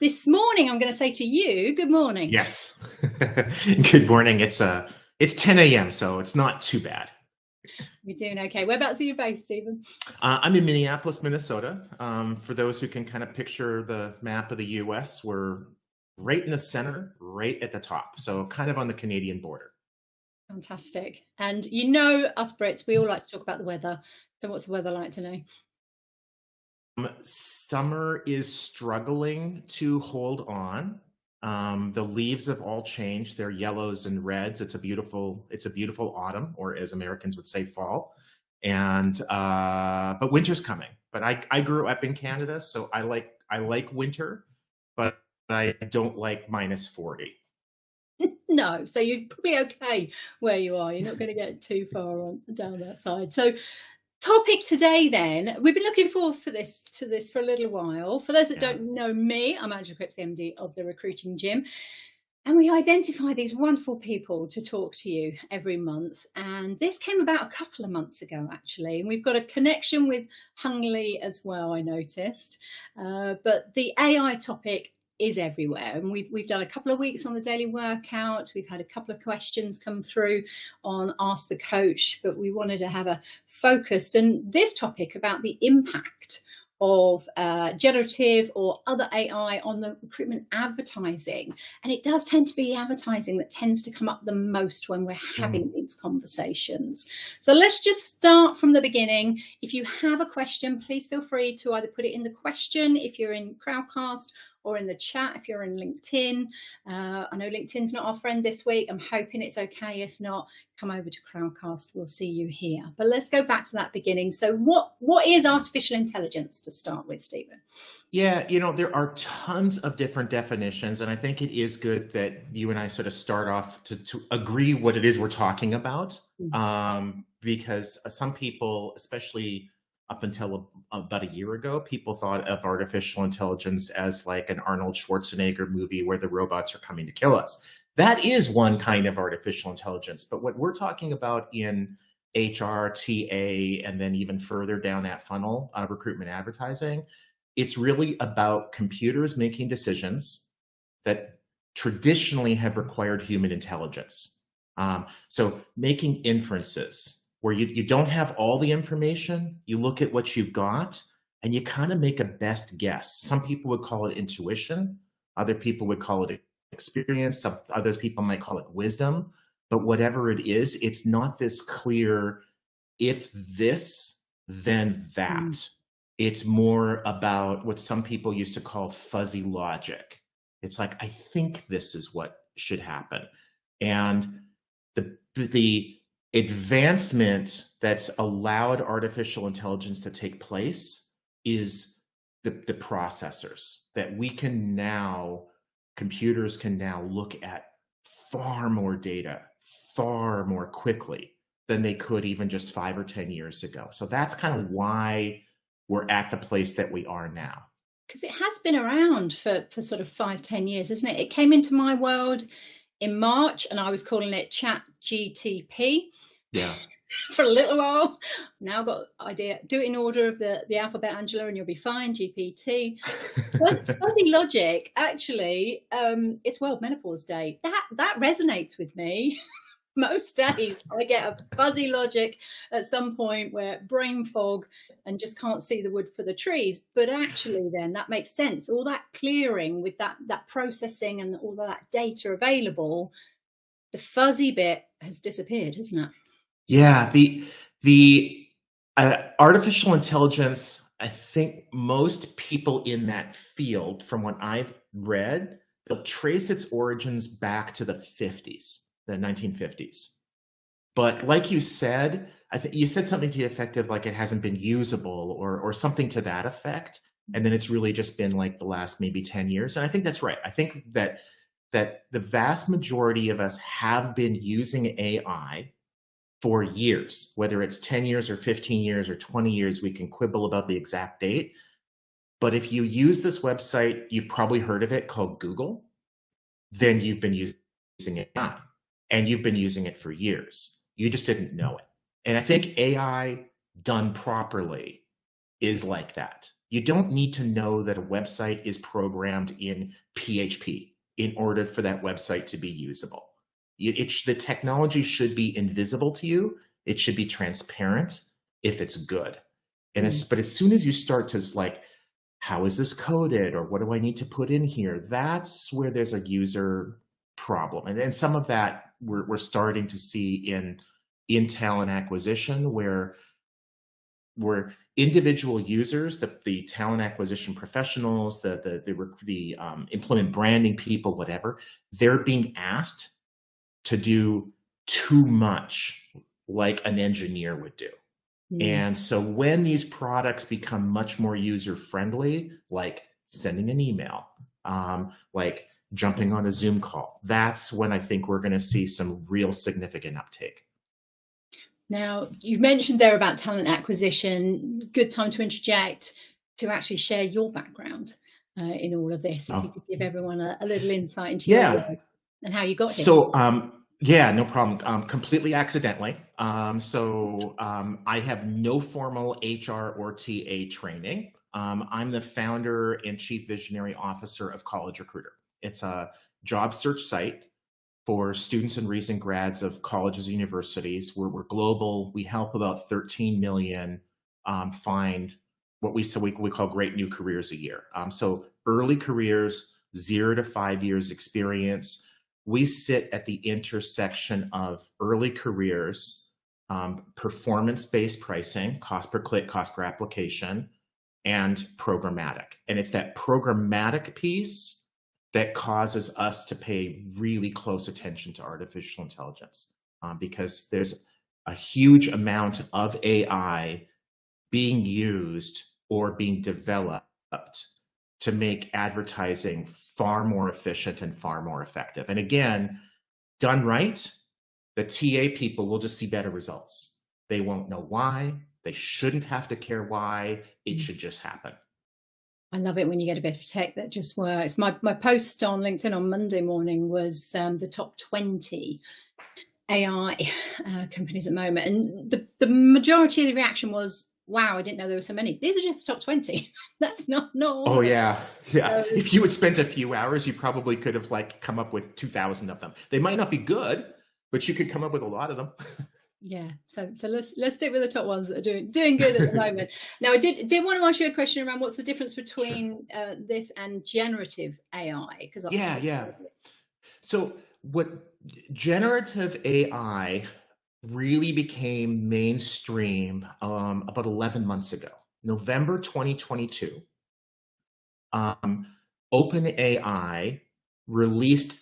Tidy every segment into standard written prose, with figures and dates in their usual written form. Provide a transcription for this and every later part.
This morning, I'm going to say to you, good morning. Yes. Good morning. It's 10 a.m., so it's not too bad. You're doing okay. Whereabouts are you based, Stephen? I'm in Minneapolis, Minnesota. For those who can kind of picture the map of the U.S., we're right in the center, right at the top, so kind of on the Canadian border. Fantastic. And you know us Brits, we all like to talk about the weather. So what's the weather like today? Summer is struggling to hold on. The leaves have all changed. They're yellows and reds. It's a beautiful autumn, or as Americans would say, fall. And but winter's coming. But I grew up in Canada, so I like winter, but I don't like -40. No, so you're probably okay where you are. You're not going to get too far down that side. So topic today then, we've been looking forward to this for a little while. For those that Yeah. don't know me, I'm Angela Cripps, the MD of the Recruiting Gym. And we identify these wonderful people to talk to you every month. And this came about a couple of months ago, actually. And we've got a connection with Hung Lee as well, I noticed. But the AI topic is everywhere. And we've done a couple of weeks on the daily workout. We've had a couple of questions come through on Ask the Coach, but we wanted to have a focused and this topic about the impact of generative or other AI on the recruitment advertising. And it does tend to be advertising that tends to come up the most when we're having these conversations. So let's just start from the beginning. If you have a question, please feel free to either put it in the question if you're in Crowdcast, or in the chat if you're in LinkedIn. I know LinkedIn's not our friend this week. I'm hoping it's okay. If not, come over to Crowdcast. We'll see you here. But let's go back to that beginning. So what is artificial intelligence to start with, Stephen? Yeah, there are tons of different definitions, and I think it is good that you and I sort of start off to agree what it is we're talking about, because some people, especially up until about a year ago, people thought of artificial intelligence as like an Arnold Schwarzenegger movie where the robots are coming to kill us. That is one kind of artificial intelligence, but what we're talking about in HR, TA, and then even further down that funnel, recruitment advertising, it's really about computers making decisions that traditionally have required human intelligence. So making inferences where you don't have all the information, you look at what you've got, and you kind of make a best guess. Some people would call it intuition. Other people would call it experience. Some other people might call it wisdom. But whatever it is, it's not this clear, if this, then that. It's more about what some people used to call fuzzy logic. It's like, I think this is what should happen. And the advancement that's allowed artificial intelligence to take place is the processors that computers can now look at far more data, far more quickly than they could even just 5 or 10 years ago. So that's kind of why we're at the place that we are now. Because it has been around for sort of 5-10 years, isn't it? It came into my world in March and I was calling it Chat GTP. Yeah. For a little while. Now I've got idea. Do it in order of the alphabet, Angela, and you'll be fine. GPT. Fuzzy logic, actually, it's World Menopause Day. That resonates with me. Most days I get a fuzzy logic at some point where brain fog and just can't see the wood for the trees. But actually then that makes sense. All that clearing with that processing and all of that data available, the fuzzy bit has disappeared, hasn't it? Yeah, the artificial intelligence, I think most people in that field, from what I've read, they'll trace its origins back to the 50s, the 1950s. But like you said, I think you said something to the effect of like it hasn't been usable or something to that effect. And then it's really just been like the last maybe 10 years. And I think that's right. I think that the vast majority of us have been using AI for years, whether it's 10 years or 15 years or 20 years, we can quibble about the exact date. But if you use this website, you've probably heard of it, called Google, then you've been using it now, and you've been using it for years. You just didn't know it. And I think AI done properly is like that. You don't need to know that a website is programmed in PHP in order for that website to be usable. The technology should be invisible to you. It should be transparent if it's good. But as soon as you start to like, how is this coded, or what do I need to put in here? That's where there's a user problem. And some of that we're starting to see in talent acquisition, where individual users, the talent acquisition professionals, the employment branding people, whatever, they're being asked to do too much, like an engineer would do. And so when these products become much more user-friendly, like sending an email, like jumping on a Zoom call, that's when I think we're going to see some real significant uptake. Now, you mentioned there about talent acquisition. Good time to interject to actually share your background in all of this. If you could give everyone a little insight into your work and how you got here. So, yeah, no problem. Completely accidentally. I have no formal HR or TA training. I'm the founder and chief visionary officer of College Recruiter. It's a job search site for students and recent grads of colleges and universities. We're global. We help about 13 million find what we call great new careers a year. So early careers, 0 to 5 years experience. We sit at the intersection of early careers, performance-based pricing, cost per click, cost per application, and programmatic. And it's that programmatic piece that causes us to pay really close attention to artificial intelligence, because there's a huge amount of AI being used or being developed to make advertising far more efficient and far more effective. And again, done right, the TA people will just see better results. They won't know why. They shouldn't have to care why. It should just happen. I love it when you get a bit of tech that just works. My post on LinkedIn on Monday morning was the top 20 AI companies at the moment. And the majority of the reaction was, wow, I didn't know there were so many. These are just the top 20. That's not all. Oh, yeah. If you had spent a few hours, you probably could have like come up with 2,000 of them. They might not be good, but you could come up with a lot of them. Yeah, so let's stick with the top ones that are doing good at the moment. Now, I did want to ask you a question around what's the difference between this and generative AI? Yeah. So what generative AI really became mainstream about 11 months ago, November 2022. OpenAI released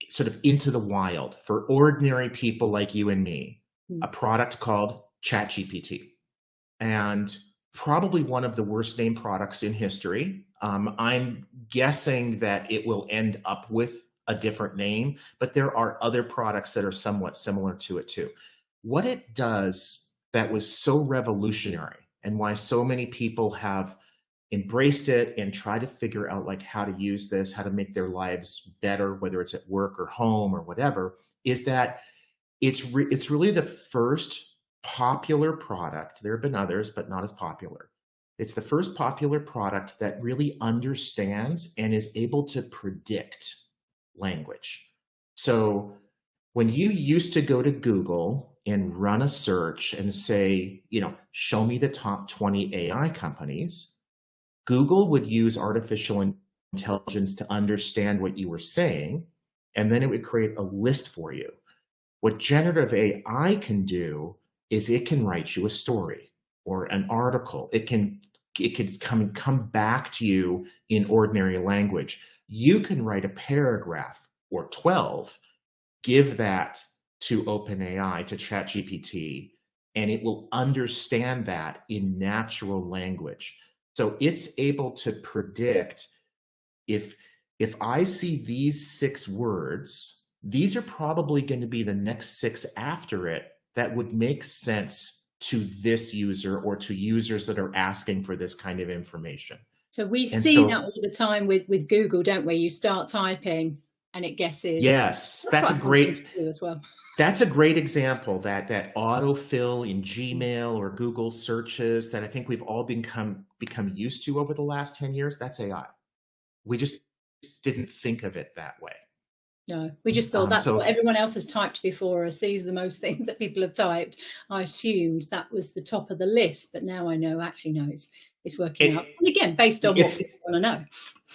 sort of into the wild for ordinary people like you and me a product called ChatGPT, and probably one of the worst named products in history. I'm guessing that it will end up with a different name, but there are other products that are somewhat similar to it too. What it does that was so revolutionary, and why so many people have embraced it and try to figure out like how to use this, how to make their lives better, whether it's at work or home or whatever, is that it's really the first popular product. There have been others, but not as popular. It's the first popular product that really understands and is able to predict language. So when you used to go to Google and run a search and say, show me the top 20 AI companies, Google would use artificial intelligence to understand what you were saying, and then it would create a list for you. What generative AI can do is it can write you a story or an article. It can come back to you in ordinary language. You can write a paragraph or 12, give that to OpenAI, to ChatGPT, and it will understand that in natural language. So it's able to predict if I see these 6 words, these are probably going to be the next 6 after it that would make sense to this user or to users that are asking for this kind of information. So we see that all the time with Google, don't we? You start typing and it guesses. Yes, that's a great as well. That's a great example, that autofill in Gmail or Google searches that I think we've all become used to over the last 10 years. That's AI. We just didn't think of it that way. No, we just thought that's what So everyone else has typed before us. These are the most things that people have typed. I assumed that was the top of the list, but now I know actually no, it's working out. And again, based on what it's people want to know.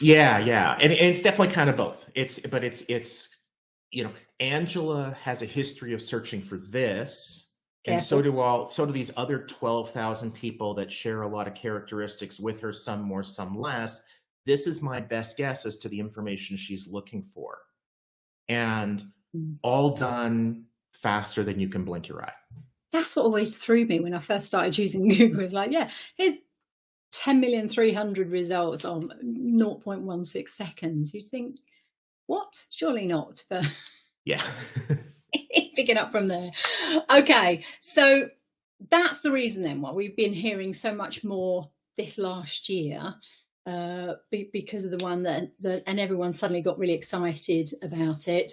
yeah, and it's definitely kind of both. It's Angela has a history of searching for this, and so do these other 12,000 people that share a lot of characteristics with her, some more, some less. This is my best guess as to the information she's looking for. And all done faster than you can blink your eye. That's what always threw me when I first started using Google. It's like, yeah, here's 10,300,000 results on 0.16 seconds. You'd think, what? Surely not. But yeah. Pick it up from there. Okay, so that's the reason then why we've been hearing so much more this last year. Because of the one that and everyone suddenly got really excited about it.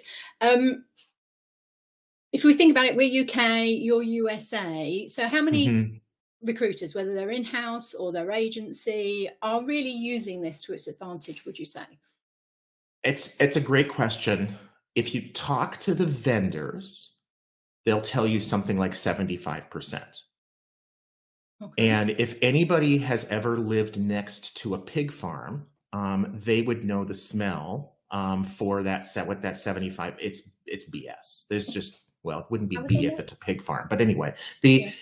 If we think about it, we're UK, you're USA. So how many recruiters, whether they're in-house or their agency, are really using this to its advantage, would you say? It's a great question. If you talk to the vendors, they'll tell you something like 75%. Okay. And if anybody has ever lived next to a pig farm, they would know the smell for that set with that 75. It's BS. There's just, well, it wouldn't be B if it's a pig farm. But anyway, the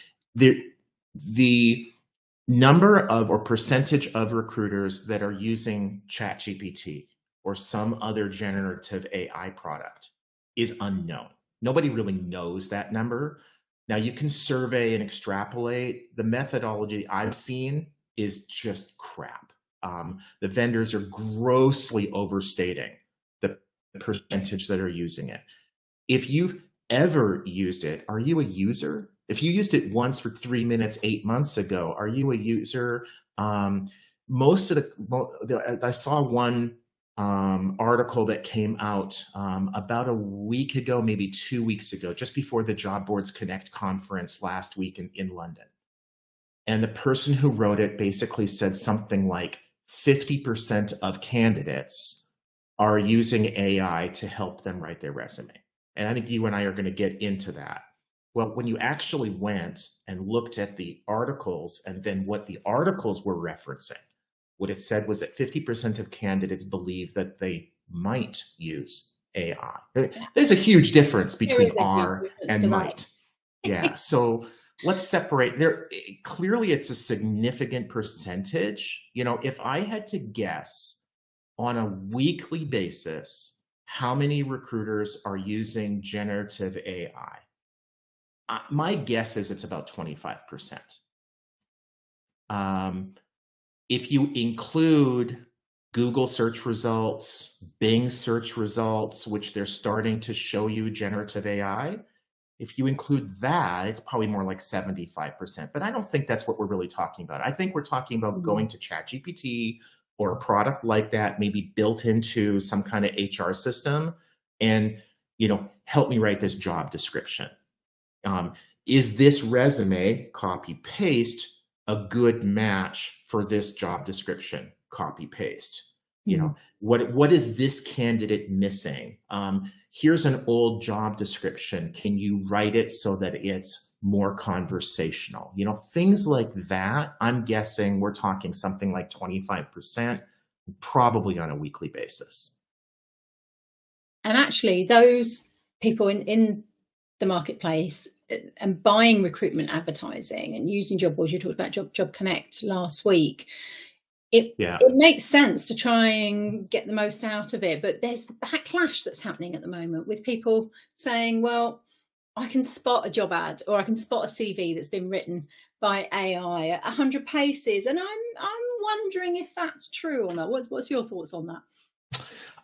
number of or percentage of recruiters that are using ChatGPT or some other generative AI product is unknown. Nobody really knows that number. Now you can survey and extrapolate. The methodology I've seen is just crap. The vendors are grossly overstating the percentage that are using it. If you've ever used it, are you a user? If you used it once for 3 minutes 8 months ago, are you a user? I saw one article that came out about a week ago, maybe 2 weeks ago, just before the Job Boards Connect conference last week in London. And the person who wrote it basically said something like 50% of candidates are using AI to help them write their resume. And I think you and I are going to get into that. Well, when you actually went and looked at the articles and then what the articles were referencing, what it said was that 50% of candidates believe that they might use AI. There's a huge difference between are and might. Yeah, so let's separate there. Clearly, it's a significant percentage. If I had to guess on a weekly basis how many recruiters are using generative AI, my guess is it's about 25%. If you include Google search results, Bing search results, which they're starting to show you generative AI, if you include that, it's probably more like 75%. But I don't think that's what we're really talking about. I think we're talking about going to ChatGPT or a product like that, maybe built into some kind of HR system, and help me write this job description. Is this resume copy paste a good match for this job description? Copy paste. What is this candidate missing? Here's an old job description. Can you write it so that it's more conversational? Things like that. I'm guessing we're talking something like 25%, probably on a weekly basis. And actually, those people in the marketplace and buying recruitment advertising and using job boards, you talked about Job Connect last week. It makes sense to try and get the most out of it, but there's the backlash that's happening at the moment with people saying, well, I can spot a job ad or I can spot a CV that's been written by AI at 100 paces, and I'm wondering if that's true or not. What's your thoughts on that?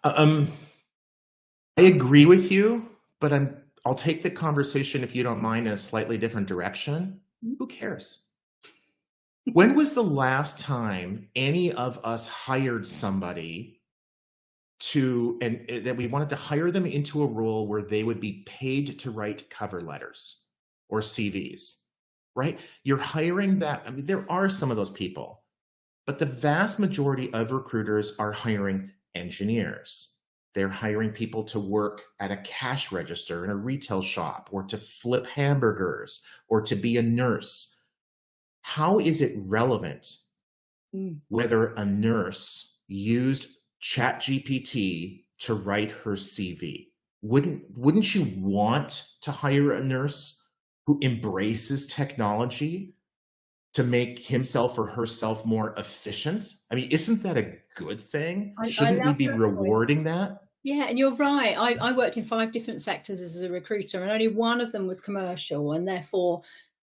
I agree with you, but I'll take the conversation, if you don't mind, in a slightly different direction. Who cares? When was the last time any of us hired somebody and that we wanted to hire them into a role where they would be paid to write cover letters or CVs, right? You're hiring that. I mean, there are some of those people, but the vast majority of recruiters are hiring engineers. They're hiring people to work at a cash register in a retail shop, or to flip hamburgers, or to be a nurse. How is it relevant whether a nurse used ChatGPT to write her CV? Wouldn't you want to hire a nurse who embraces technology to make himself or herself more efficient? I mean, isn't that a good thing? I Shouldn't we love be that point. rewarding that? Yeah, and you're right. I worked in 5 different sectors as a recruiter, and only one of them was commercial, and therefore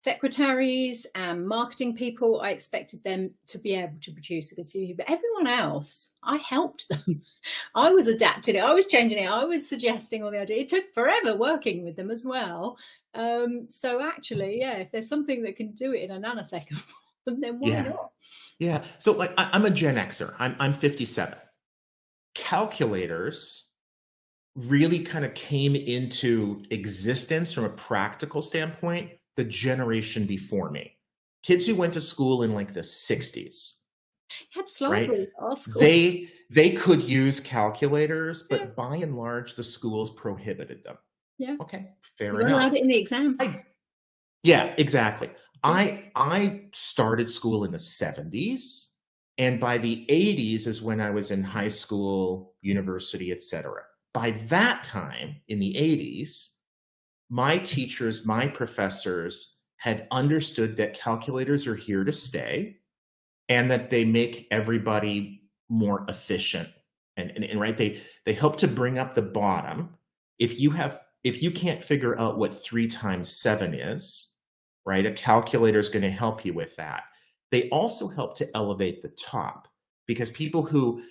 secretaries and marketing people, I expected them to be able to produce a good CV, but everyone else, I helped them. I was adapting it, I was changing it, I was suggesting all the ideas. It took forever working with them as well. So actually, yeah, if there's something that can do it in a nanosecond, then why Yeah. not? Yeah. So like I'm a Gen Xer. I'm 57. Calculators really kind of came into existence from a practical standpoint the generation before me. Kids who went to school in like the 60s, Had slide right? rules at our school. They could use calculators, Yeah. but by and large, the schools prohibited them. Yeah. Okay, fair You weren't allowed enough. it in the exam. Yeah, exactly. Yeah. I started school in the 70s, and by the 80s is when I was in high school, university, etc. By that time, in the 80s, my teachers, my professors had understood that calculators are here to stay and that they make everybody more efficient. And right, they help to bring up the bottom. If you can't figure out what 3 times 7 is, right, a calculator is going to help you with that. They also help to elevate the top, because people who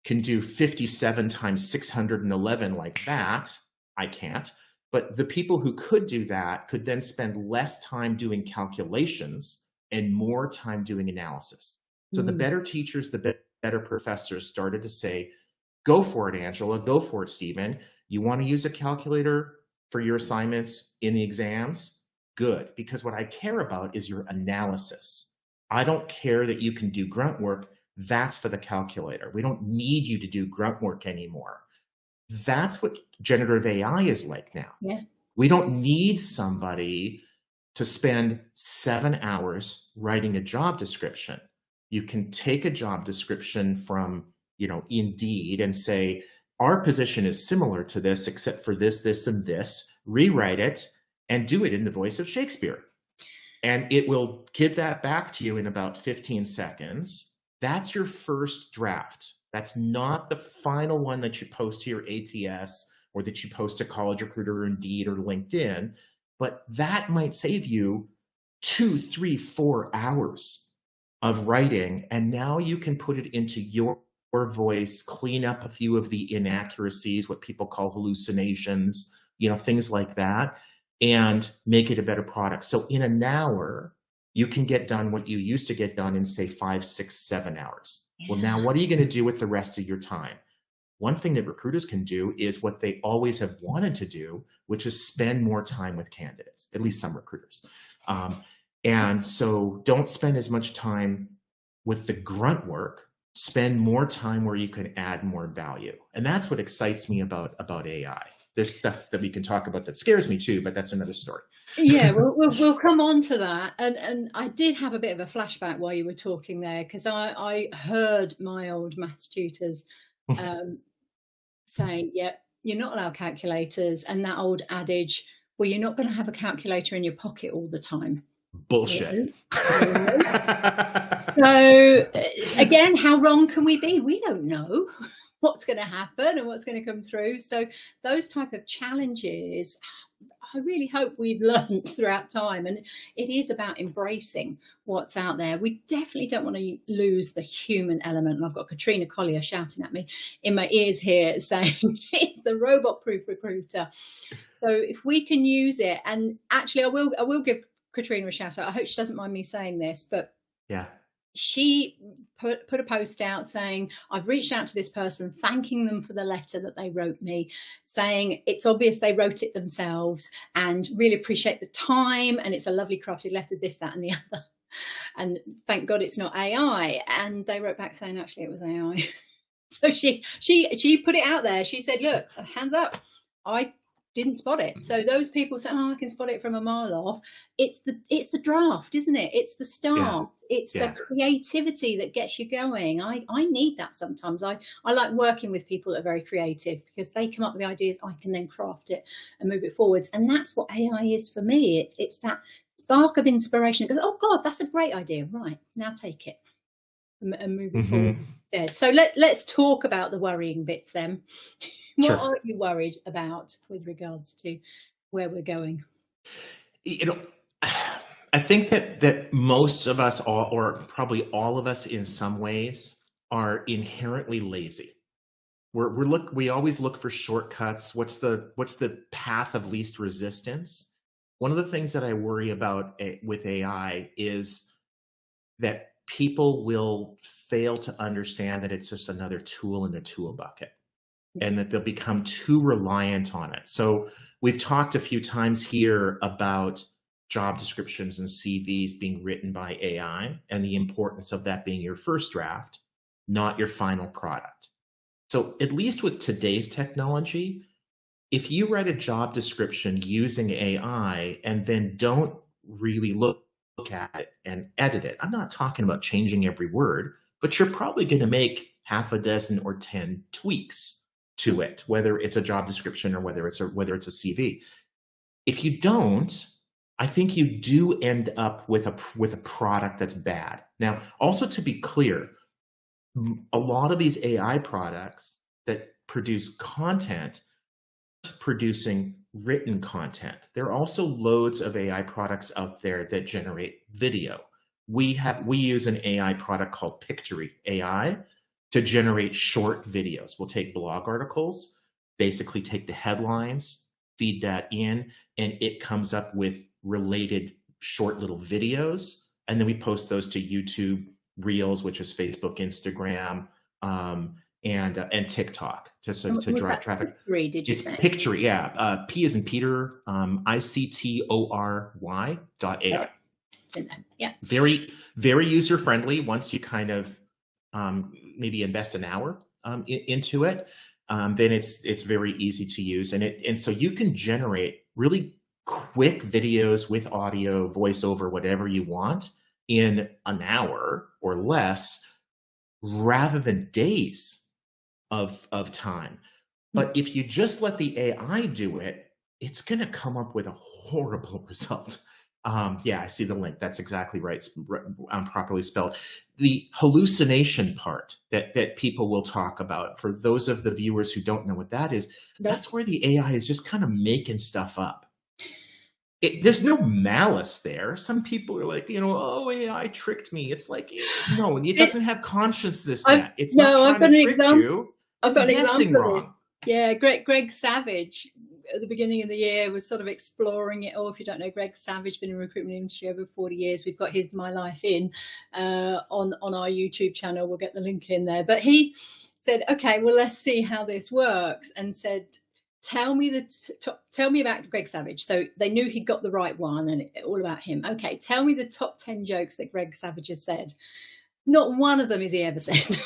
can do 57 times 611 like that, I can't. But the people who could do that could then spend less time doing calculations and more time doing analysis. So the better teachers, the better professors started to say, go for it, Angela, go for it, Stephen. You want to use a calculator for your assignments in the exams? Good, because what I care about is your analysis. I don't care that you can do grunt work. That's for the calculator. We don't need you to do grunt work anymore. That's what generative AI is like now. Yeah. We don't need somebody to spend 7 hours writing a job description. You can take a job description from, Indeed and say, our position is similar to this, except for this, this, and this, rewrite it and do it in the voice of Shakespeare. And it will give that back to you in about 15 seconds. That's your first draft. That's not the final one that you post to your ATS or that you post to College Recruiter or Indeed or LinkedIn, but that might save you 2, 3, 4 hours of writing. And now you can put it into your voice, clean up a few of the inaccuracies, what people call hallucinations, things like that, and make it a better product. So in an hour, you can get done what you used to get done in, say, 5, 6, 7 hours. Yeah. Well, now what are you going to do with the rest of your time? One thing that recruiters can do is what they always have wanted to do, which is spend more time with candidates, at least some recruiters. And so don't spend as much time with the grunt work, spend more time where you can add more value. And that's what excites me about AI. There's stuff that we can talk about that scares me too, but that's another story. Yeah, we'll come on to that. And I did have a bit of a flashback while you were talking there, because I heard my old maths tutors saying, yeah, you're not allowed calculators, and that old adage, well, you're not going to have a calculator in your pocket all the time. Bullshit. So again, how wrong can we be? We don't know what's going to happen and what's going to come through. So those type of challenges, I really hope we've learned throughout time, and it is about embracing what's out there. We definitely don't want to lose the human element. And I've got Katrina Collier shouting at me in my ears here saying it's the robot-proof recruiter. So if we can use it, and actually I will give Katrina a shout out. I hope she doesn't mind me saying this, but yeah, she put a post out saying, I've reached out to this person, thanking them for the letter that they wrote me, saying it's obvious they wrote it themselves and really appreciate the time. And it's a lovely crafted letter, this, that, and the other. And thank God it's not AI. And they wrote back saying, actually, it was AI. So she put it out there. She said, look, hands up, I didn't spot it. So those people say, oh, I can spot it from a mile off. It's the draft, isn't it? It's the start. Yeah. It's the creativity that gets you going. I need that sometimes. I like working with people that are very creative, because they come up with ideas. I can then craft it and move it forwards. And that's what AI is for me. It's that spark of inspiration. It goes, oh God, that's a great idea. Right, now take it and move it forward instead. So let's talk about the worrying bits then. What are you worried about with regards to where we're going? You know, I think that most of us, or probably all of us in some ways, are inherently lazy. We always look for shortcuts. What's the path of least resistance? One of the things that I worry about with AI is that people will fail to understand that it's just another tool in the tool bucket, and that they'll become too reliant on it. So we've talked a few times here about job descriptions and CVs being written by AI, and the importance of that being your first draft, not your final product. So at least with today's technology, if you write a job description using AI and then don't really look at it and edit it, I'm not talking about changing every word, but you're probably going to make half a dozen or 10 tweaks to it, whether it's a job description or whether it's a CV. If you don't, I think you do end up with a product that's bad. Now, also to be clear, a lot of these AI products that produce content, producing written content. There are also loads of AI products out there that generate video. We use an AI product called Pictory AI to generate short videos. We'll take blog articles, basically take the headlines, feed that in, and it comes up with related short little videos. And then we post those to YouTube Reels, which is Facebook, Instagram, and TikTok, just to drive traffic. Pictory, did you say? Pictory, yeah. P as in Peter, ICTORY.ai. Yeah. Very, very user friendly. Once you kind of maybe invest an hour into it, then it's very easy to use, and so you can generate really quick videos with audio, voiceover, whatever you want, in an hour or less, rather than days of time. But if you just let the AI do it, it's going to come up with a horrible result. Yeah, I see the link. That's exactly right. Properly spelled. The hallucination part that people will talk about, for those of the viewers who don't know what that is, that's where the AI is just kind of making stuff up. There's no malice there. Some people are like, oh, AI tricked me. It's like, no, it doesn't have consciousness yet. It's not trying to trick you. I've got an example wrong. Yeah, Greg Savage at the beginning of the year was sort of exploring it. If you don't know, Greg Savage, been in the recruitment industry over 40 years. We've got his My Life In on our YouTube channel. We'll get the link in there. But he said, okay, well, let's see how this works, and said, tell me about Greg Savage. So they knew he got the right one and all about him. Okay, tell me the top 10 jokes that Greg Savage has said. Not one of them has he ever said.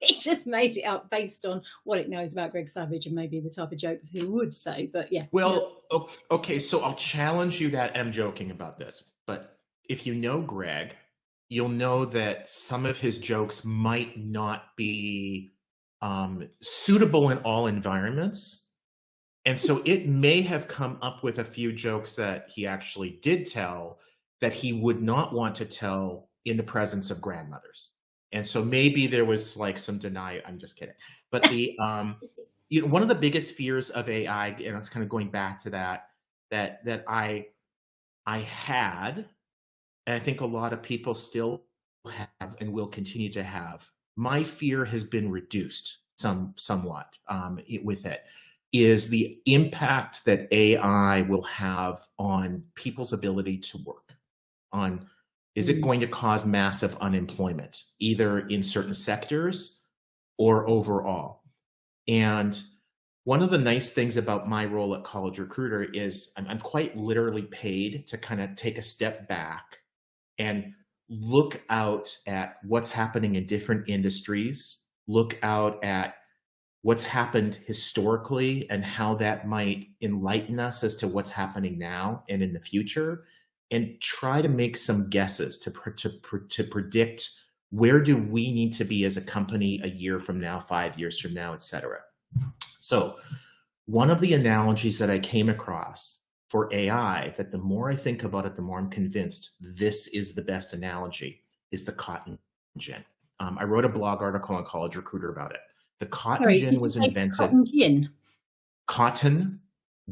It just made it up based on what it knows about Greg Savage and maybe the type of jokes he would say. But yeah. Well, okay, so I'll challenge you that I'm joking about this. But if you know Greg, you'll know that some of his jokes might not be suitable in all environments. And so it may have come up with a few jokes that he actually did tell that he would not want to tell in the presence of grandmothers. And so maybe there was like some denial. I'm just kidding. But the one of the biggest fears of AI, and it's kind of going back to that I had, and I think a lot of people still have and will continue to have. My fear has been reduced somewhat with it, is the impact that AI will have on people's ability to work, on Is it going to cause massive unemployment, either in certain sectors or overall? And one of the nice things about my role at College Recruiter is I'm quite literally paid to kind of take a step back and look out at what's happening in different industries, look out at what's happened historically and how that might enlighten us as to what's happening now and in the future, and try to make some guesses to predict where do we need to be as a company a year from now, 5 years from now, et cetera. So one of the analogies that I came across for AI, that the more I think about it, the more I'm convinced this is the best analogy, is the cotton gin. I wrote a blog article on College Recruiter about it. The cotton gin was invented. Cotton gin. Cotton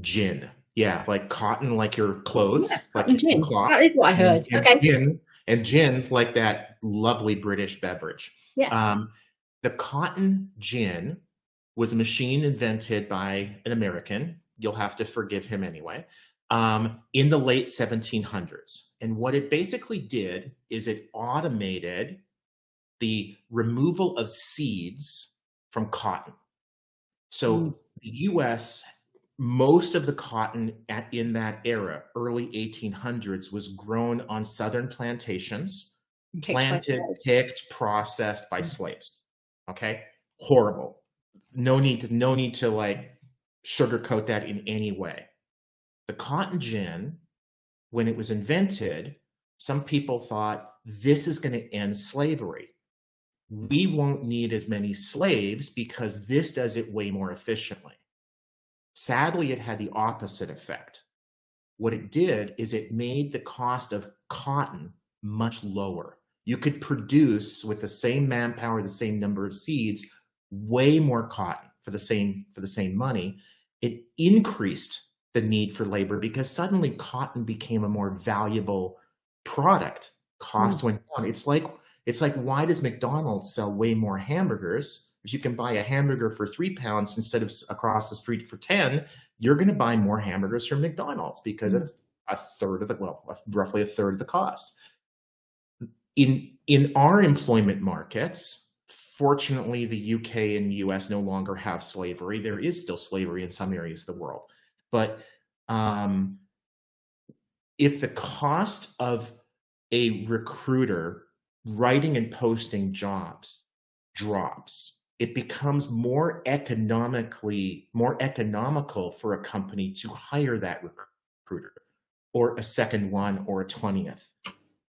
gin. Yeah, like cotton, like your clothes. Yeah, like cotton gin. cloth, That is what I heard. Okay. And gin, like that lovely British beverage. Yeah. The cotton gin was a machine invented by an American. You'll have to forgive him anyway. In the late 1700s. And what it basically did is it automated the removal of seeds from cotton. So the US, most of the cotton in that era, early 1800s, was grown on southern plantations, planted, picked, processed by slaves. Okay, horrible. No need to like sugarcoat that in any way. The cotton gin, when it was invented, some people thought this is going to end slavery. We won't need as many slaves because this does it way more efficiently. Sadly, it had the opposite effect. What it did is it made the cost of cotton much lower. You could produce, with the same manpower, the same number of seeds, way more cotton for the same money. It increased the need for labor because suddenly cotton became a more valuable product. Cost went down. It's like, why does McDonald's sell way more hamburgers? If you can buy a hamburger for £3 instead of across the street for 10, you're going to buy more hamburgers from McDonald's because it's roughly a third of the cost. In our employment markets, fortunately, the UK and US no longer have slavery. There is still slavery in some areas of the world. But if the cost of a recruiter writing and posting jobs drops, it becomes more economical for a company to hire that recruiter, or a second one, or a 20th.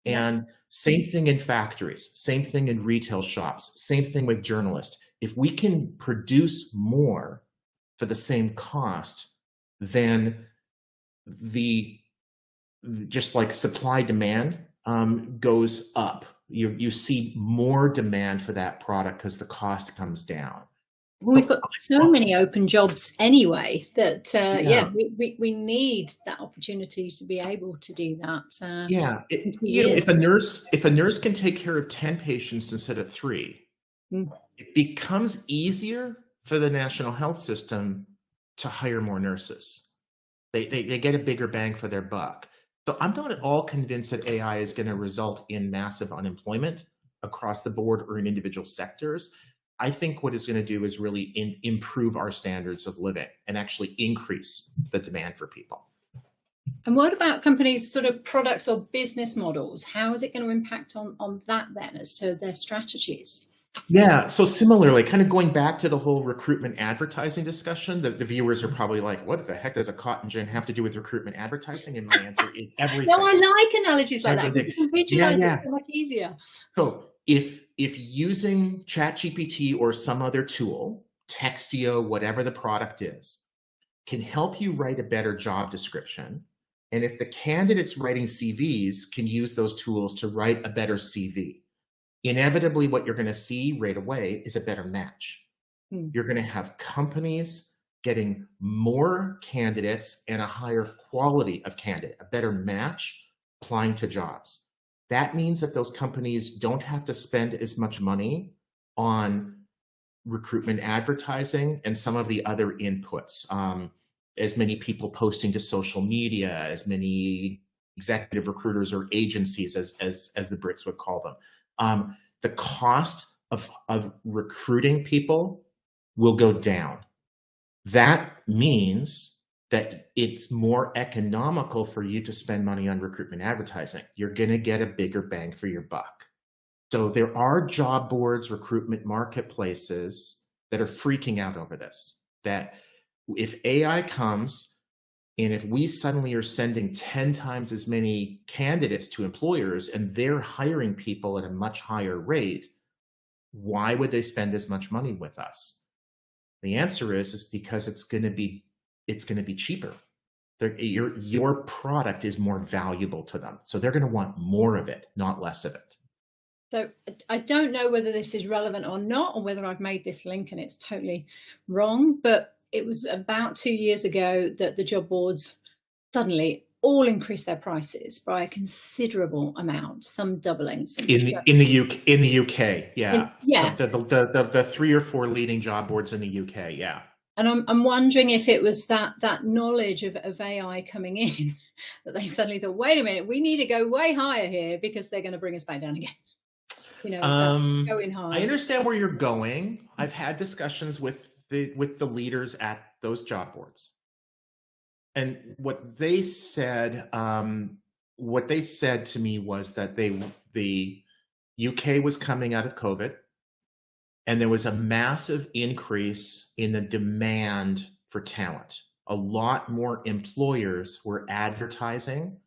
And same thing in factories, same thing in retail shops, same thing with journalists. If we can produce more for the same cost, then just like supply demand goes up. You see more demand for that product because the cost comes down. Well, we've got so many open jobs anyway that we need that opportunity to be able to do that. If a nurse can take care of 10 patients instead of 3, it becomes easier for the national health system to hire more nurses. They get a bigger bang for their buck. So I'm not at all convinced that AI is going to result in massive unemployment across the board or in individual sectors. I think what it's going to do is really improve our standards of living and actually increase the demand for people. And what about companies' sort of products or business models? How is it going to impact on that then as to their strategies? Yeah, so similarly, kind of going back to the whole recruitment advertising discussion, the viewers are probably like, what the heck does a cotton gin have to do with recruitment advertising? And my answer is everything. No, I like analogies like that. You can visualize it so much easier. So if using ChatGPT or some other tool, Textio, whatever the product is, can help you write a better job description, and if the candidates writing CVs can use those tools to write a better CV, inevitably what you're going to see right away is a better match. You're going to have companies getting more candidates and a higher quality of candidate, a better match applying to jobs. That means that those companies don't have to spend as much money on recruitment advertising and some of the other inputs, as many people posting to social media, as many executive recruiters or agencies, as the Brits would call them. The cost of recruiting people will go down. That means that it's more economical for you to spend money on recruitment advertising. You're going to get a bigger bang for your buck. So there are job boards, recruitment marketplaces that are freaking out over this, that if AI comes and if we suddenly are sending 10 times as many candidates to employers and they're hiring people at a much higher rate, why would they spend as much money with us? The answer is because it's going to be cheaper. Your product is more valuable to them. So they're going to want more of it, not less of it. So I don't know whether this is relevant or not, or whether I've made this link and it's totally wrong, but it was about 2 years ago that the job boards suddenly all increased their prices by a considerable amount, some doubling. In the UK, yeah. Yeah. The 3 or 4 leading job boards in the UK, yeah. And I'm wondering if it was that knowledge of AI coming in that they suddenly thought, wait a minute, we need to go way higher here because they're going to bring us back down again. You know, going high. I understand where you're going. I've had discussions with the leaders at those job boards, and what they said to me was that the UK was coming out of COVID, and there was a massive increase in the demand for talent. A lot more employers were advertising,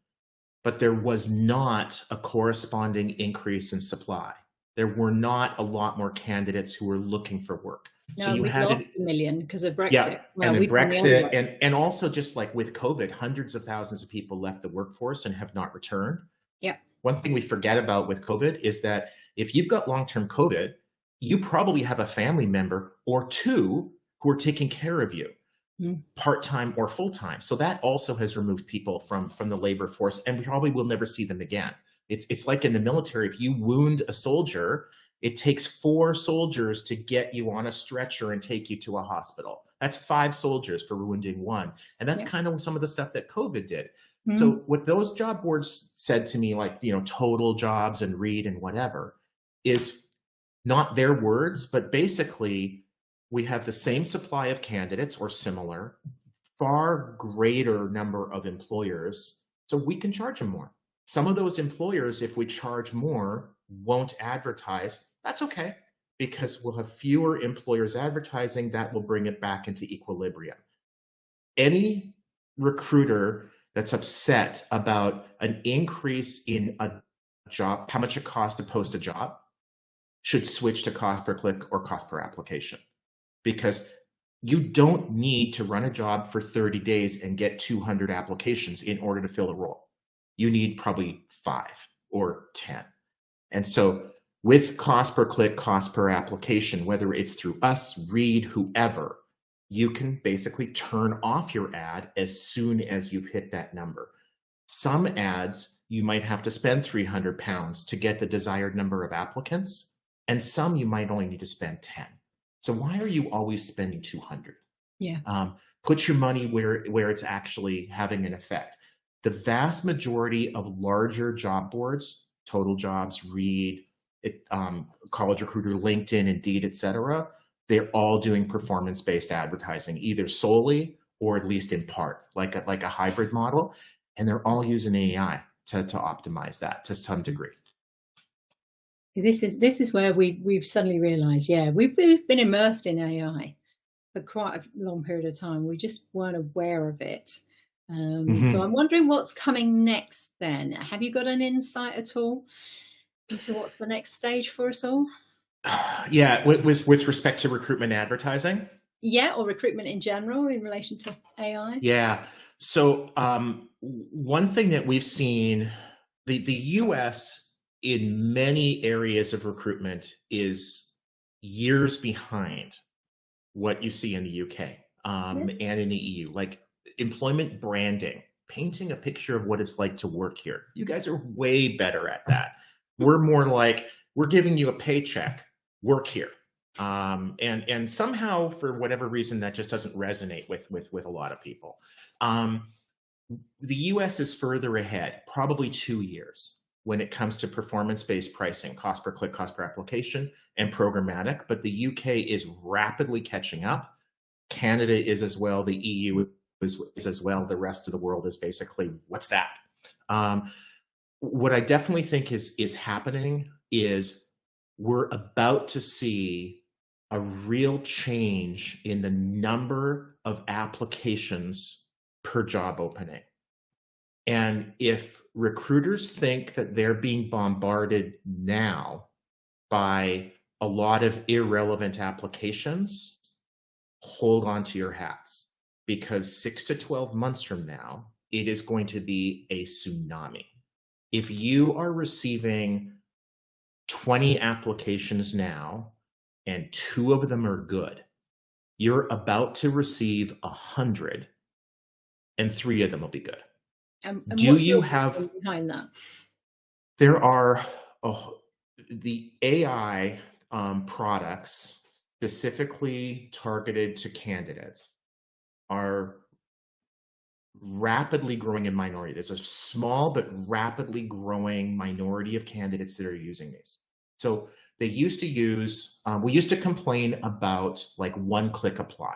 but there was not a corresponding increase in supply. There were not a lot more candidates who were looking for work. No, so you we had lost 1 million because of Brexit. Yeah, well, and then Brexit, and also just like with COVID, hundreds of thousands of people left the workforce and have not returned. Yeah. One thing we forget about with COVID is that if you've got long-term COVID, you probably have a family member or two who are taking care of you, part-time or full-time. So that also has removed people from the labor force, and we probably will never see them again. It's like in the military, if you wound a soldier, it takes 4 soldiers to get you on a stretcher and take you to a hospital. That's 5 soldiers for wounding 1. And that's kind of some of the stuff that COVID did. So what those job boards said to me, like, Total Jobs and Reed and whatever, is not their words, but basically we have the same supply of candidates or similar, far greater number of employers, so we can charge them more. Some of those employers, if we charge more, won't advertise. That's okay, because we'll have fewer employers advertising. That will bring it back into equilibrium. Any recruiter that's upset about an increase in a job, how much it costs to post a job, should switch to cost per click or cost per application, because you don't need to run a job for 30 days and get 200 applications in order to fill a role. You need probably 5 or 10. And so with cost per click, cost per application, whether it's through us, Reed, whoever, you can basically turn off your ad as soon as you've hit that number. Some ads, you might have to spend £300 to get the desired number of applicants, and some you might only need to spend 10. So why are you always spending 200? Yeah. Put your money where it's actually having an effect. The vast majority of larger job boards, Total Jobs, Reed, College Recruiter, LinkedIn, Indeed, etc., they're all doing performance-based advertising, either solely or at least in part, like a hybrid model, and they're all using AI to optimize that to some degree. This is where we've suddenly realized, we've been immersed in AI for quite a long period of time. We just weren't aware of it. So I'm wondering what's coming next then. Have you got an insight at all into what's the next stage for us all? Yeah, with respect to recruitment advertising? Yeah, or recruitment in general in relation to AI? Yeah. So one thing that we've seen, the US in many areas of recruitment is years behind what you see in the UK and in the EU. Like employment branding, painting a picture of what it's like to work here. You guys are way better at that. We're more like, we're giving you a paycheck, work here. And somehow, for whatever reason, that just doesn't resonate with a lot of people. The US is further ahead, probably 2 years, when it comes to performance-based pricing, cost per click, cost per application, and programmatic, but the UK is rapidly catching up. Canada is as well, the EU is as well, the rest of the world is basically, what's that? What I definitely think is happening is we're about to see a real change in the number of applications per job opening. And if recruiters think that they're being bombarded now by a lot of irrelevant applications, hold on to your hats, because 6 to 12 months from now, it is going to be a tsunami. If you are receiving 20 applications now and 2 of them are good, you're about to receive 100 and 3 of them will be good. And Do what's you your have reason behind that? There are the AI products specifically targeted to candidates are rapidly growing in minority. There's a small but rapidly growing minority of candidates that are using these. So they used to use, we used to complain about like one-click apply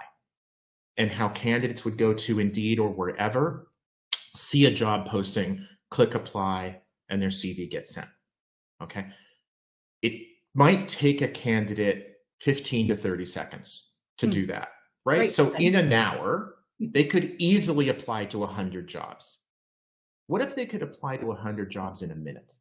and how candidates would go to Indeed or wherever, see a job posting, click apply, and their CV gets sent, okay? It might take a candidate 15 to 30 seconds to do that, right? Great. So in an hour, they could easily apply to 100 jobs. What if they could apply to 100 jobs in a minute?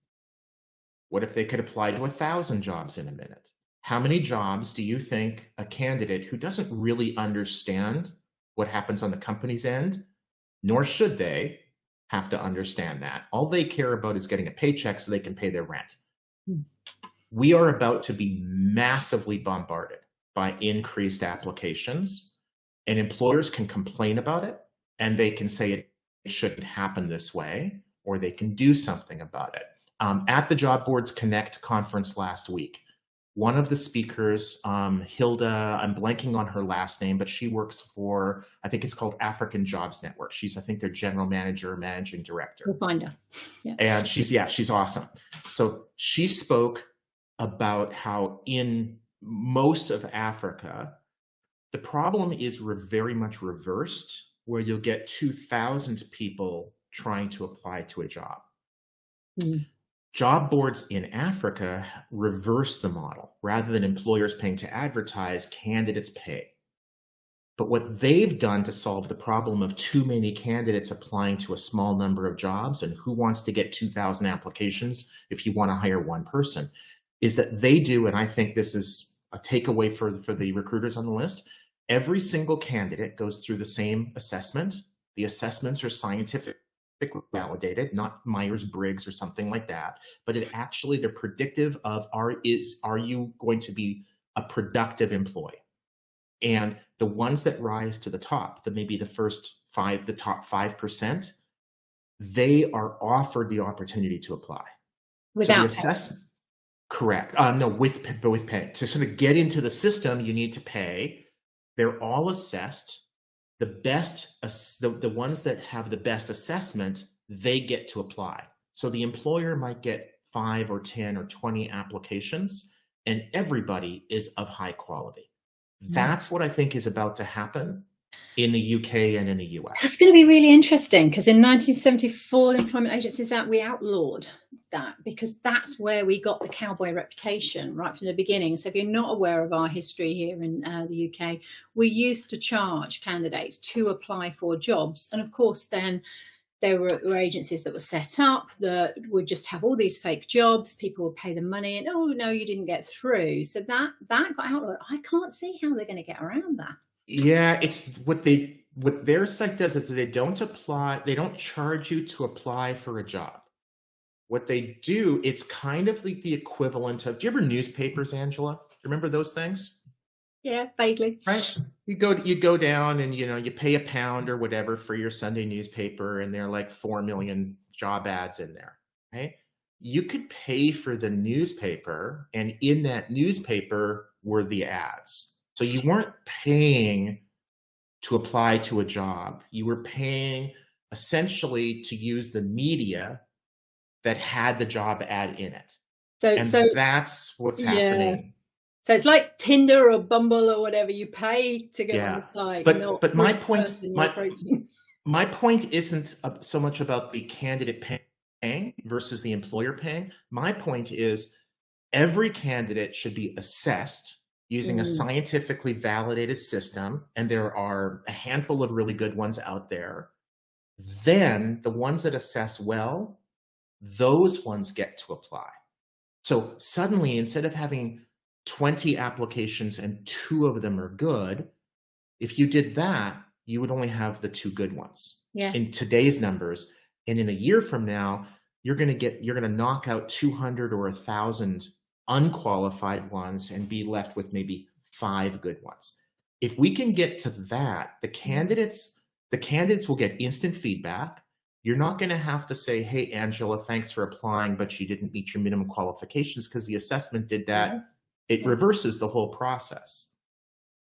What if they could apply to 1,000 jobs in a minute? How many jobs do you think a candidate who doesn't really understand what happens on the company's end, nor should they have to understand that? All they care about is getting a paycheck so they can pay their rent. We are about to be massively bombarded by increased applications, and employers can complain about it, and they can say it shouldn't happen this way, or they can do something about it. At the Job Boards Connect conference last week, one of the speakers, Hilda, I'm blanking on her last name, but she works for, I think it's called African Jobs Network. She's, I think, their general manager, managing director. We'll find her. Yeah. And she's awesome. So she spoke about how in most of Africa, the problem is very much reversed, where you'll get 2,000 people trying to apply to a job. Job boards in Africa reverse the model. Rather than employers paying to advertise, candidates pay. But what they've done to solve the problem of too many candidates applying to a small number of jobs, and who wants to get 2,000 applications if you want to hire one person, is that they do, and I think this is a takeaway for the recruiters on the list, every single candidate goes through the same assessment. The assessments are scientific validated, not Myers-Briggs or something like that, but they're predictive of are you going to be a productive employee? And the ones that rise to the top, maybe the top 5%, they are offered the opportunity to apply. Without so the assessment, correct? No, with pay. To sort of get into the system, you need to pay. They're all assessed. The ones that have the best assessment, they get to apply. So the employer might get 5 or 10 or 20 applications, and everybody is of high quality. That's what I think is about to happen in the UK and in the US. That's going to be really interesting, because in 1974, the Employment Agencies Act, we outlawed that, because that's where we got the cowboy reputation right from the beginning. So if you're not aware of our history here in the UK, we used to charge candidates to apply for jobs. And of course, then there were agencies that were set up that would just have all these fake jobs. People would pay them money and, oh, no, you didn't get through. So that got outlawed. I can't see how they're going to get around that. Yeah, it's what their site does is they don't charge you to apply for a job. What they do, it's kind of like the equivalent of, do you remember newspapers, Angela? Do you remember those things? Yeah, vaguely. Right. You go down and you pay £1 or whatever for your Sunday newspaper, and there are like 4 million job ads in there, right? You could pay for the newspaper, and in that newspaper were the ads. So you weren't paying to apply to a job. You were paying essentially to use the media that had the job ad in it. And that's what's happening. So it's like Tinder or Bumble or whatever. You pay to go on the site. But my point isn't so much about the candidate paying versus the employer paying. My point is every candidate should be assessed using a scientifically validated system, and there are a handful of really good ones out there. Then the ones that assess well, those ones get to apply. So suddenly, instead of having 20 applications and 2 of them are good, if you did that, you would only have the 2 good ones in today's numbers. And in a year from now, you're going to knock out 200 or 1,000 unqualified ones and be left with maybe 5 good ones. If we can get to that, the candidates will get instant feedback. You're not going to have to say, hey, Angela, thanks for applying, but you didn't meet your minimum qualifications, because the assessment did that. It reverses the whole process.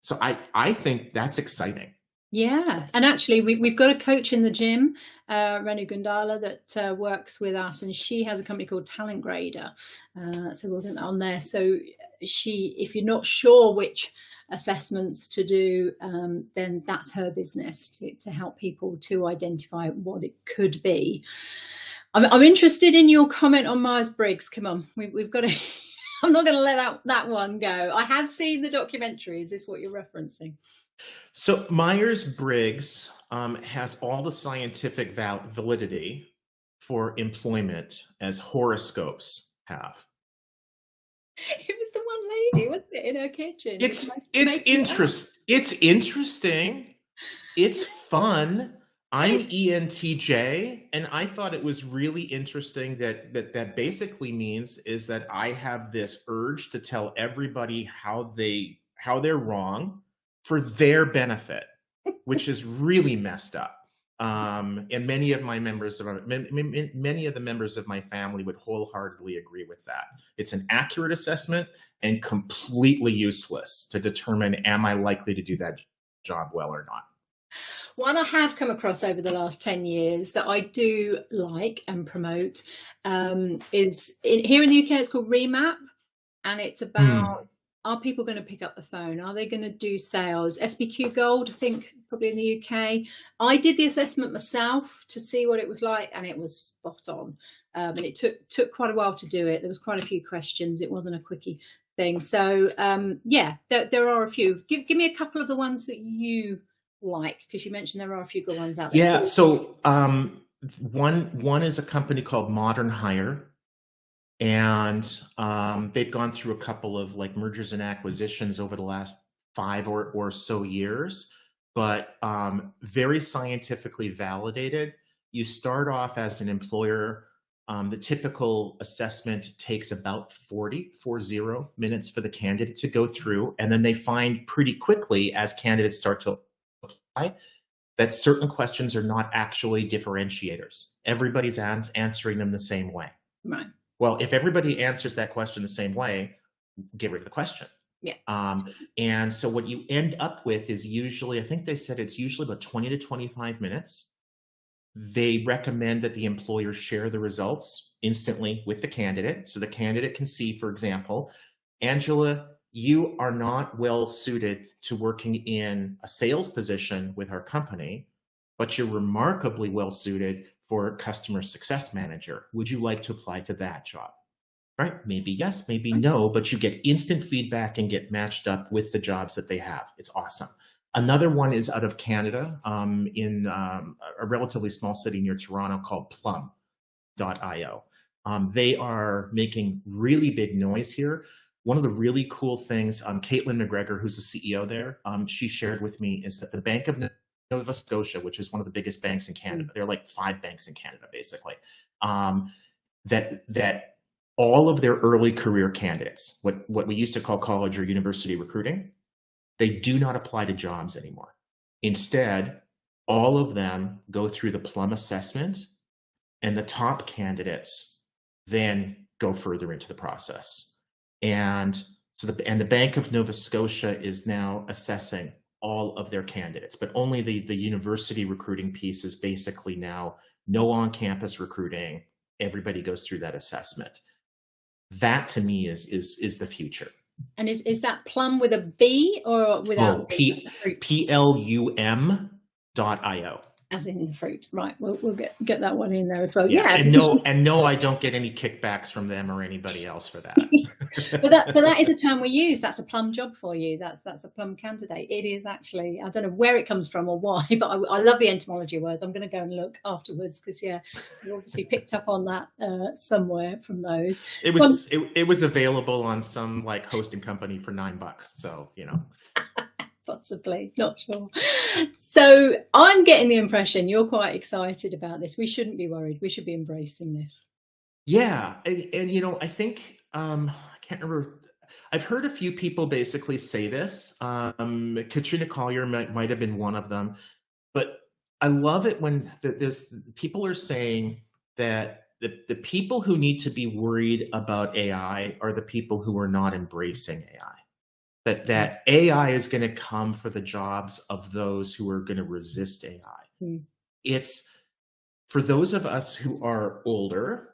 So I think that's exciting. Yeah. And actually, we've got a coach in the gym, Renu Gundala, that works with us, and she has a company called Talent Grader. So we'll get that on there. So if you're not sure which assessments to do, then that's her business to help people to identify what it could be. I'm interested in your comment on Myers-Briggs. Come on, we've got to. I'm not going to let that one go. I have seen the documentary. Is this what you're referencing? So Myers-Briggs has all the scientific validity for employment as horoscopes have. It was the one lady, wasn't it, in her kitchen? It's interesting. It's fun. I'm ENTJ, and I thought it was really interesting that basically means is that I have this urge to tell everybody how they're wrong for their benefit, which is really messed up. And many of the members of my family would wholeheartedly agree with that. It's an accurate assessment and completely useless to determine, am I likely to do that job well or not? One I have come across over the last 10 years that I do like and promote is here in the UK, it's called Remap, and it's about are people going to pick up the phone? Are they going to do sales? SBQ Gold, I think, probably in the UK. I did the assessment myself to see what it was like, and it was spot on. And it took quite a while to do it. There was quite a few questions. It wasn't a quickie thing. So there are a few. Give me a couple of the ones that you like, because you mentioned there are a few good ones out there. Yeah. So one is a company called Modern Hire. And they've gone through a couple of like mergers and acquisitions over the last 5 or so years, but very scientifically validated. You start off as an employer. The typical assessment takes about 40 minutes for the candidate to go through. And then they find pretty quickly, as candidates start to apply, that certain questions are not actually differentiators. Everybody's answering them the same way. Right. Well, if everybody answers that question the same way, get rid of the question. Yeah. And so what you end up with is usually, I think they said it's usually about 20 to 25 minutes. They recommend that the employer share the results instantly with the candidate. So the candidate can see, for example, Angela, you are not well suited to working in a sales position with our company, but you're remarkably well suited for customer success manager. Would you like to apply to that job? Right? Maybe yes, maybe no, but you get instant feedback and get matched up with the jobs that they have. It's awesome. Another one is out of Canada, in a relatively small city near Toronto called Plum.io. They are making really big noise here. One of the really cool things, Caitlin McGregor, who's the CEO there, she shared with me is that the Bank of Nova Scotia, which is one of the biggest banks in Canada, there are like 5 banks in Canada, basically, that all of their early career candidates, what we used to call college or university recruiting, they do not apply to jobs anymore. Instead, all of them go through the Plum assessment, and the top candidates then go further into the process. And so the Bank of Nova Scotia is now assessing all of their candidates, but only the university recruiting piece is basically now no on-campus recruiting. Everybody goes through that assessment. That to me is the future. And is that plum with a B or without? Oh, plum.io. As in the fruit, right? We'll get that one in there as well. Yeah, and no, I don't get any kickbacks from them or anybody else for that. but that is a term we use. That's a plum job for you. That's a plum candidate. It is actually. I don't know where it comes from or why, but I love the etymology of words. I'm going to go and look afterwards because you obviously picked up on that somewhere from those. It was available on some like hosting company for $9, so Possibly, not sure. So I'm getting the impression you're quite excited about this. We shouldn't be worried. We should be embracing this. Yeah, and I think I can't remember. I've heard a few people basically say this. Katrina Collier might have been one of them, but I love it when there's people are saying that the people who need to be worried about AI are the people who are not embracing AI. That AI is going to come for the jobs of those who are going to resist AI. It's for those of us who are older,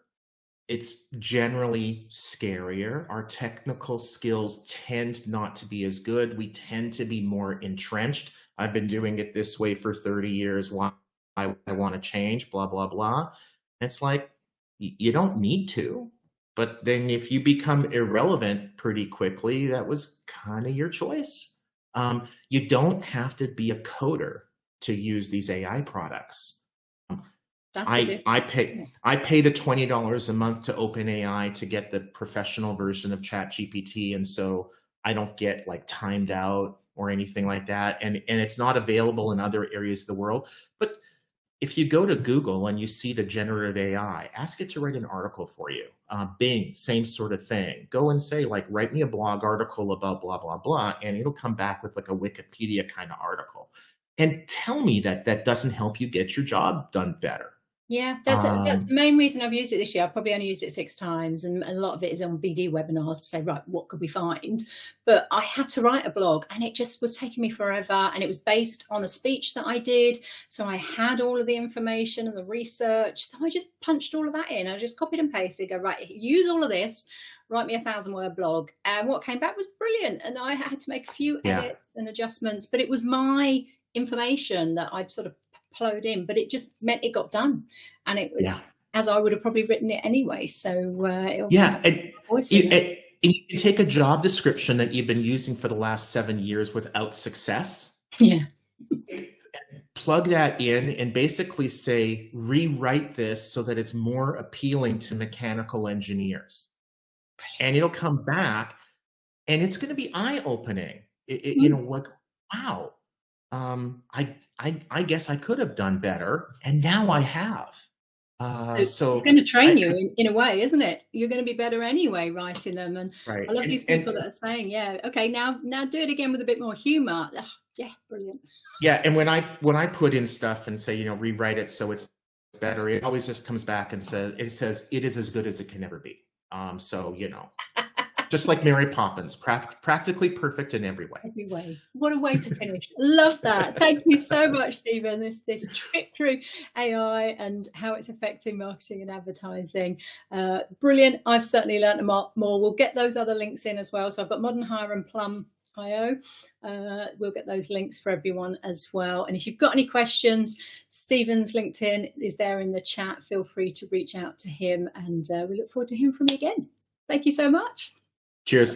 it's generally scarier. Our technical skills tend not to be as good. We tend to be more entrenched. I've been doing it this way for 30 years. Why I want to change, blah, blah, blah. It's like, you don't need to. But then if you become irrelevant pretty quickly, that was kind of your choice. You don't have to be a coder to use these AI products. I pay the $20 a month to OpenAI to get the professional version of ChatGPT, and so I don't get like timed out or anything like that. And it's not available in other areas of the world. But if you go to Google and you see the generative AI, ask it to write an article for you. Bing, same sort of thing. Go and say, like, write me a blog article about blah, blah, blah, and it'll come back with like a Wikipedia kind of article. And tell me that that doesn't help you get your job done better. Yeah, that's the main reason I've used it this year. I've probably only used it 6 times, and a lot of it is on BD webinars to say, right, what could we find? But I had to write a blog, and it just was taking me forever, and it was based on a speech that I did. So I had all of the information and the research. So I just punched all of that in. I just copied and pasted, go, right, use all of this, write me a 1,000-word blog. And what came back was brilliant. And I had to make a few edits and adjustments, but it was my information that I'd sort of plowed in, but it just meant it got done, and it was as I would have probably written it anyway. So and you can take a job description that you've been using for the last 7 years without success, plug that in and basically say, rewrite this so that it's more appealing to mechanical engineers, and it'll come back and it's going to be eye-opening. Like, wow, I guess I could have done better, and now I have. So it's going to train you in a way, isn't it? You're going to be better anyway writing them. And I love these people that are saying, okay, now do it again with a bit more humor. Oh, brilliant. Yeah, and when I put in stuff and say, rewrite it so it's better, it always just comes back and says it is as good as it can ever be. So just like Mary Poppins, practically perfect in every way. Every way. What a way to finish. Love that. Thank you so much, Stephen. This trip through AI and how it's affecting marketing and advertising. Brilliant. I've certainly learned a lot more. We'll get those other links in as well. So I've got Modern Hire and Plum.io. We'll get those links for everyone as well. And if you've got any questions, Stephen's LinkedIn is there in the chat. Feel free to reach out to him, and we look forward to hearing from you again. Thank you so much. Cheers.